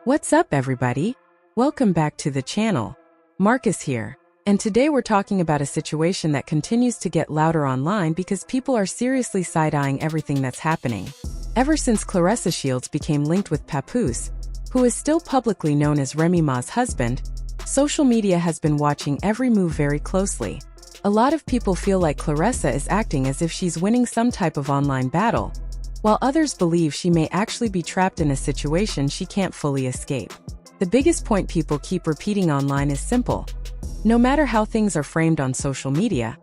What's up, everybody? Welcome back to the channel. Marcus here. And today we're talking about a situation that continues to get louder online because people are seriously side-eyeing everything that's happening. Ever since Claressa Shields became linked with Papoose, who is still publicly known as Remy Ma's husband, social media has been watching every move very closely. A lot of people feel like Claressa is acting as if she's winning some type of online battle, while others believe she may actually be trapped in a situation she can't fully escape. The biggest point people keep repeating online is simple. No matter how things are framed on social media,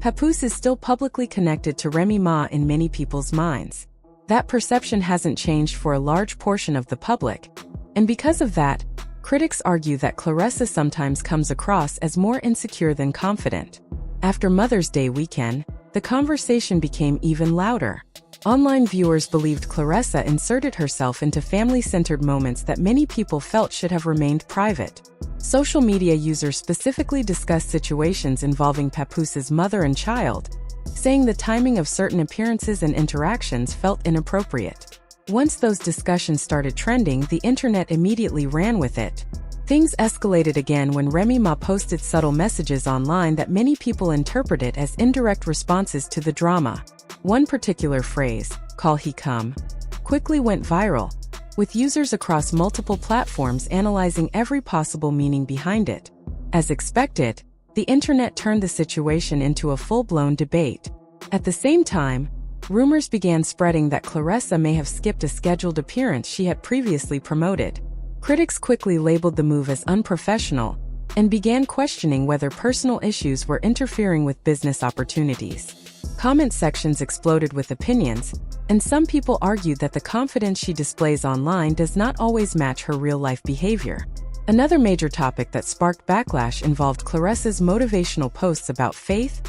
Papoose is still publicly connected to Remy Ma in many people's minds. That perception hasn't changed for a large portion of the public, and because of that, critics argue that Claressa sometimes comes across as more insecure than confident. After Mother's Day weekend, the conversation became even louder. Online viewers believed Claressa inserted herself into family-centered moments that many people felt should have remained private. Social media users specifically discussed situations involving Papoose's mother and child, saying the timing of certain appearances and interactions felt inappropriate. Once those discussions started trending, the internet immediately ran with it. Things escalated again when Remy Ma posted subtle messages online that many people interpreted as indirect responses to the drama. One particular phrase, "call he come," quickly went viral, with users across multiple platforms analyzing every possible meaning behind it. As expected, the internet turned the situation into a full-blown debate. At the same time, rumors began spreading that Claressa may have skipped a scheduled appearance she had previously promoted. Critics quickly labeled the move as unprofessional and began questioning whether personal issues were interfering with business opportunities. Comment sections exploded with opinions, and some people argued that the confidence she displays online does not always match her real-life behavior. Another major topic that sparked backlash involved Claressa's motivational posts about faith,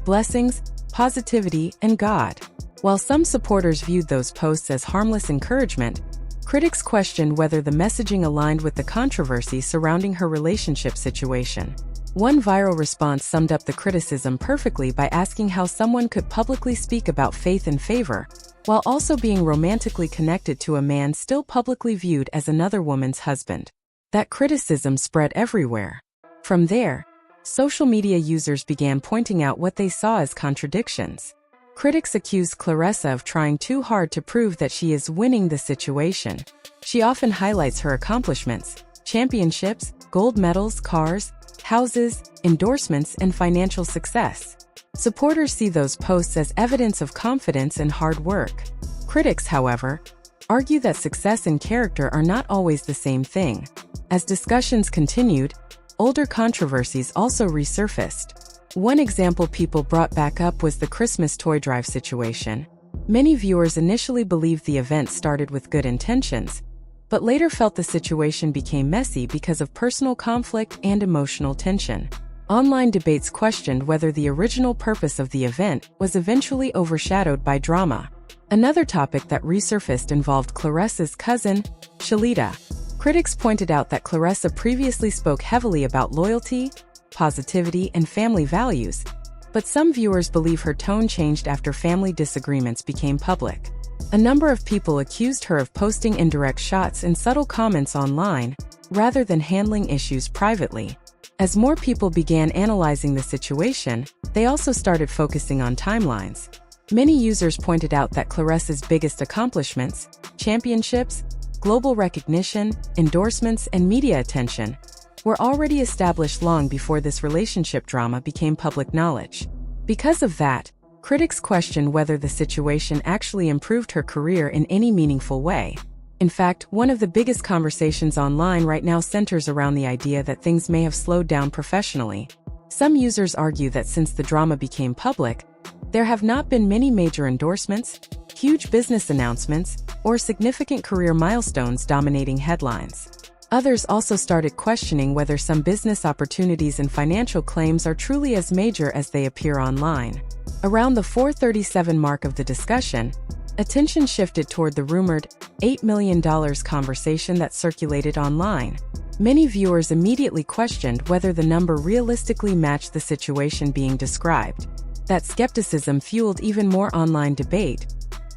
blessings, positivity, and God. While some supporters viewed those posts as harmless encouragement, critics questioned whether the messaging aligned with the controversy surrounding her relationship situation. One viral response summed up the criticism perfectly by asking how someone could publicly speak about faith and favor, while also being romantically connected to a man still publicly viewed as another woman's husband. That criticism spread everywhere. From there, social media users began pointing out what they saw as contradictions. Critics accused Claressa of trying too hard to prove that she is winning the situation. She often highlights her accomplishments, championships, gold medals, cars, houses, endorsements, and financial success. Supporters see those posts as evidence of confidence and hard work. Critics, however, argue that success and character are not always the same thing. As discussions continued, older controversies also resurfaced. One example people brought back up was the Christmas toy drive situation. Many viewers initially believed the event started with good intentions, but later felt the situation became messy because of personal conflict and emotional tension. Online debates questioned whether the original purpose of the event was eventually overshadowed by drama. Another topic that resurfaced involved Claressa's cousin, Shalita. Critics pointed out that Claressa previously spoke heavily about loyalty, positivity, and family values, but some viewers believe her tone changed after family disagreements became public. A number of people accused her of posting indirect shots and subtle comments online, rather than handling issues privately. As more people began analyzing the situation, they also started focusing on timelines. Many users pointed out that Claressa's biggest accomplishments, championships, global recognition, endorsements, and media attention, were already established long before this relationship drama became public knowledge. Because of that, critics questioned whether the situation actually improved her career in any meaningful way. In fact, one of the biggest conversations online right now centers around the idea that things may have slowed down professionally. Some users argue that since the drama became public, there have not been many major endorsements, huge business announcements, or significant career milestones dominating headlines. Others also started questioning whether some business opportunities and financial claims are truly as major as they appear online. Around the 437 mark of the discussion, attention shifted toward the rumored $8 million conversation that circulated online. Many viewers immediately questioned whether the number realistically matched the situation being described. That skepticism fueled even more online debate,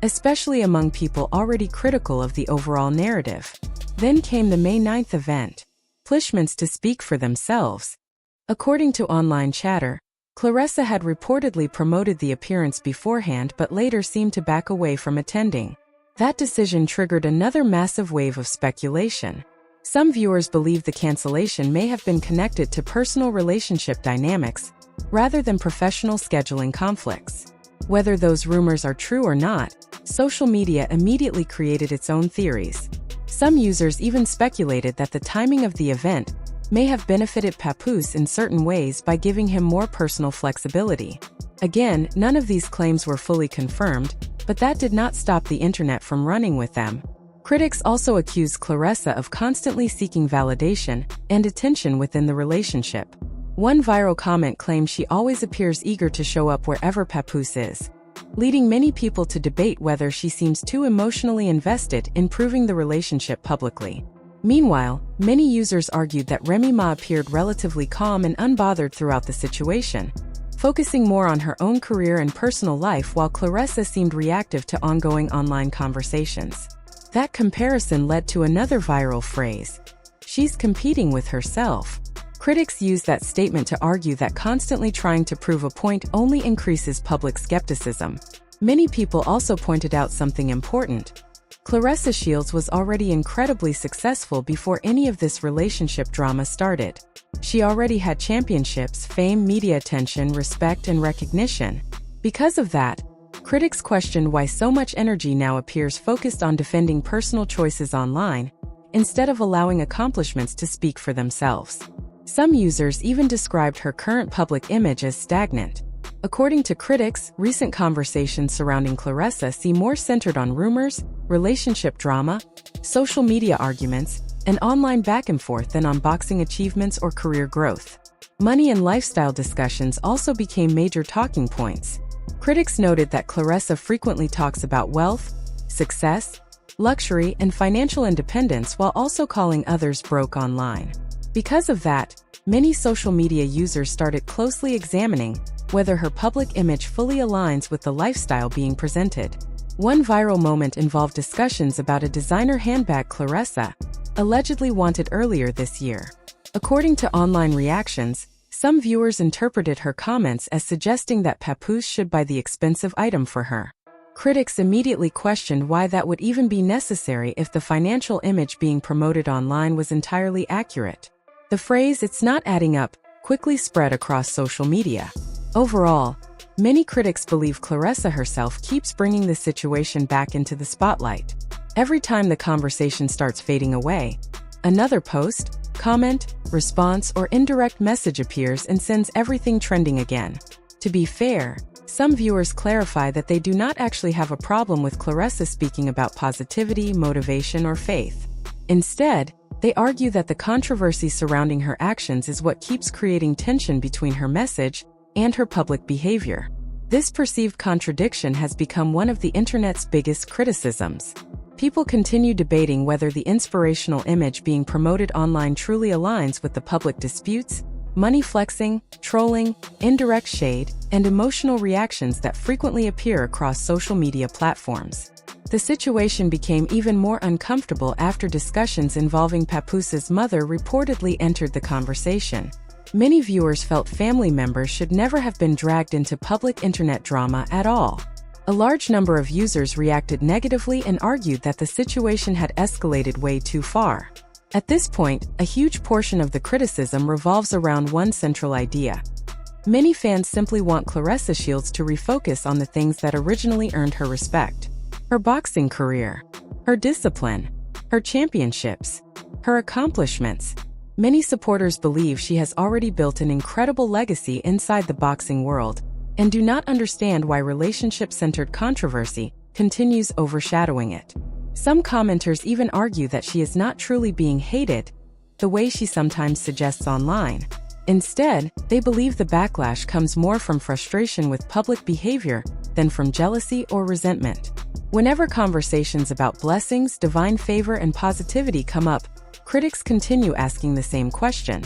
especially among people already critical of the overall narrative. Then came the May 9th event. Accomplishments to speak for themselves. According to online chatter, Claressa had reportedly promoted the appearance beforehand but later seemed to back away from attending. That decision triggered another massive wave of speculation. Some viewers believe the cancellation may have been connected to personal relationship dynamics rather than professional scheduling conflicts. Whether those rumors are true or not, social media immediately created its own theories. Some users even speculated that the timing of the event may have benefited Papoose in certain ways by giving him more personal flexibility. Again, none of these claims were fully confirmed, but that did not stop the internet from running with them. Critics also accused Claressa of constantly seeking validation and attention within the relationship. One viral comment claimed she always appears eager to show up wherever Papoose is, leading many people to debate whether she seems too emotionally invested in proving the relationship publicly. Meanwhile, many users argued that Remy Ma appeared relatively calm and unbothered throughout the situation, focusing more on her own career and personal life while Claressa seemed reactive to ongoing online conversations. That comparison led to another viral phrase: "She's competing with herself." Critics used that statement to argue that constantly trying to prove a point only increases public skepticism. Many people also pointed out something important. Claressa Shields was already incredibly successful before any of this relationship drama started. She already had championships, fame, media attention, respect, and recognition. Because of that, critics questioned why so much energy now appears focused on defending personal choices online, instead of allowing accomplishments to speak for themselves. Some users even described her current public image as stagnant. According to critics, recent conversations surrounding Claressa seem more centered on rumors, relationship drama, social media arguments, and online back and forth than on boxing achievements or career growth. Money and lifestyle discussions also became major talking points. Critics noted that Claressa frequently talks about wealth, success, luxury, and financial independence while also calling others broke online. Because of that, many social media users started closely examining whether her public image fully aligns with the lifestyle being presented. One viral moment involved discussions about a designer handbag Claressa allegedly wanted earlier this year. According to online reactions, some viewers interpreted her comments as suggesting that Papoose should buy the expensive item for her. Critics immediately questioned why that would even be necessary if the financial image being promoted online was entirely accurate. The phrase "it's not adding up" quickly spread across social media. Overall, many critics believe Claressa herself keeps bringing the situation back into the spotlight. Every time the conversation starts fading away, another post, comment, response, or indirect message appears and sends everything trending again. To be fair, some viewers clarify that they do not actually have a problem with Claressa speaking about positivity, motivation, or faith. Instead, they argue that the controversy surrounding her actions is what keeps creating tension between her message and her public behavior. This perceived contradiction has become one of the internet's biggest criticisms. People continue debating whether the inspirational image being promoted online truly aligns with the public disputes, money flexing, trolling, indirect shade, and emotional reactions that frequently appear across social media platforms. The situation became even more uncomfortable after discussions involving Papoose's mother reportedly entered the conversation. Many viewers felt family members should never have been dragged into public internet drama at all. A large number of users reacted negatively and argued that the situation had escalated way too far. At this point, a huge portion of the criticism revolves around one central idea. Many fans simply want Claressa Shields to refocus on the things that originally earned her respect: her boxing career, her discipline, her championships, her accomplishments. Many supporters believe she has already built an incredible legacy inside the boxing world and do not understand why relationship-centered controversy continues overshadowing it. Some commenters even argue that she is not truly being hated, the way she sometimes suggests online. Instead, they believe the backlash comes more from frustration with public behavior than from jealousy or resentment. Whenever conversations about blessings, divine favor, and positivity come up, critics continue asking the same question: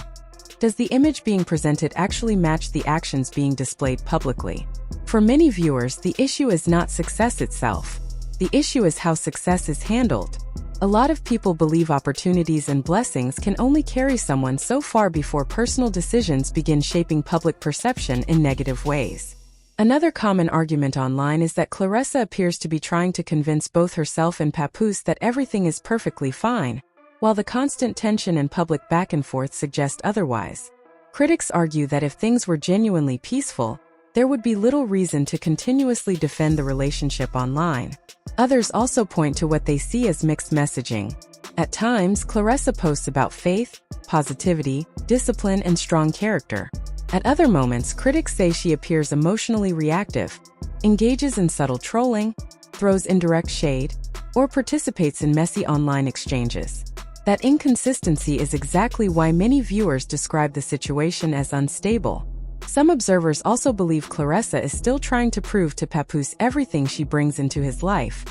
does the image being presented actually match the actions being displayed publicly? For many viewers, the issue is not success itself. The issue is how success is handled. A lot of people believe opportunities and blessings can only carry someone so far before personal decisions begin shaping public perception in negative ways. Another common argument online is that Claressa appears to be trying to convince both herself and Papoose that everything is perfectly fine, while the constant tension and public back and forth suggest otherwise. Critics argue that if things were genuinely peaceful, there would be little reason to continuously defend the relationship online. Others also point to what they see as mixed messaging. At times, Claressa posts about faith, positivity, discipline, and strong character. At other moments, critics say she appears emotionally reactive, engages in subtle trolling, throws indirect shade, or participates in messy online exchanges. That inconsistency is exactly why many viewers describe the situation as unstable. Some observers also believe Claressa is still trying to prove to Papoose everything she brings into his life: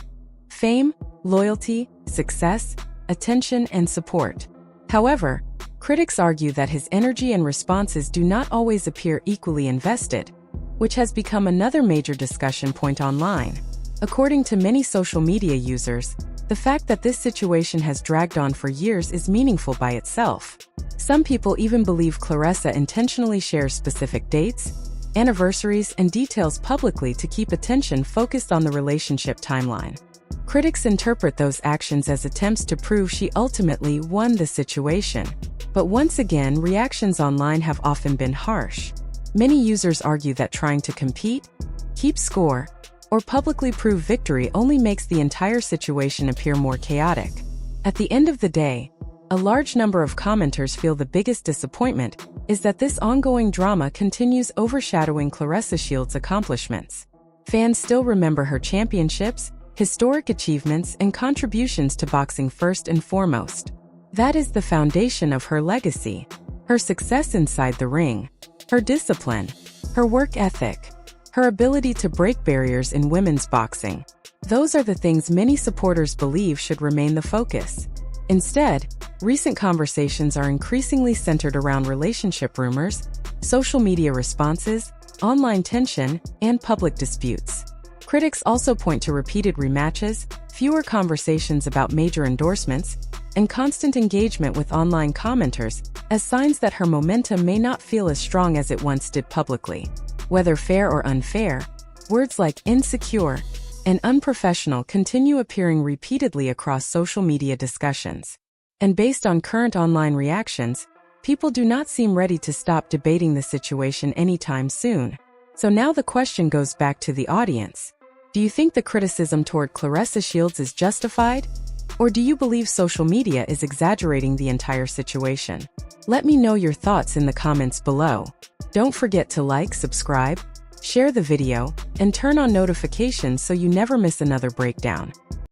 fame, loyalty, success, attention, and support. However, critics argue that his energy and responses do not always appear equally invested, which has become another major discussion point online. According to many social media users, the fact that this situation has dragged on for years is meaningful by itself. Some people even believe Claressa intentionally shares specific dates, anniversaries, and details publicly to keep attention focused on the relationship timeline. Critics interpret those actions as attempts to prove she ultimately won the situation. But once again, reactions online have often been harsh. Many users argue that trying to compete, keep score, or publicly prove victory only makes the entire situation appear more chaotic. At the end of the day, a large number of commenters feel the biggest disappointment is that this ongoing drama continues overshadowing Claressa Shields' accomplishments. Fans still remember her championships, historic achievements, and contributions to boxing first and foremost. That is the foundation of her legacy: her success inside the ring, her discipline, her work ethic, her ability to break barriers in women's boxing. Those are the things many supporters believe should remain the focus. Instead, recent conversations are increasingly centered around relationship rumors, social media responses, online tension, and public disputes. Critics also point to repeated rematches, fewer conversations about major endorsements, and constant engagement with online commenters as signs that her momentum may not feel as strong as it once did publicly. Whether fair or unfair, words like insecure and unprofessional continue appearing repeatedly across social media discussions. And based on current online reactions, people do not seem ready to stop debating the situation anytime soon. So now the question goes back to the audience. Do you think the criticism toward Claressa Shields is justified? Or do you believe social media is exaggerating the entire situation? Let me know your thoughts in the comments below. Don't forget to like, subscribe, share the video, and turn on notifications so you never miss another breakdown.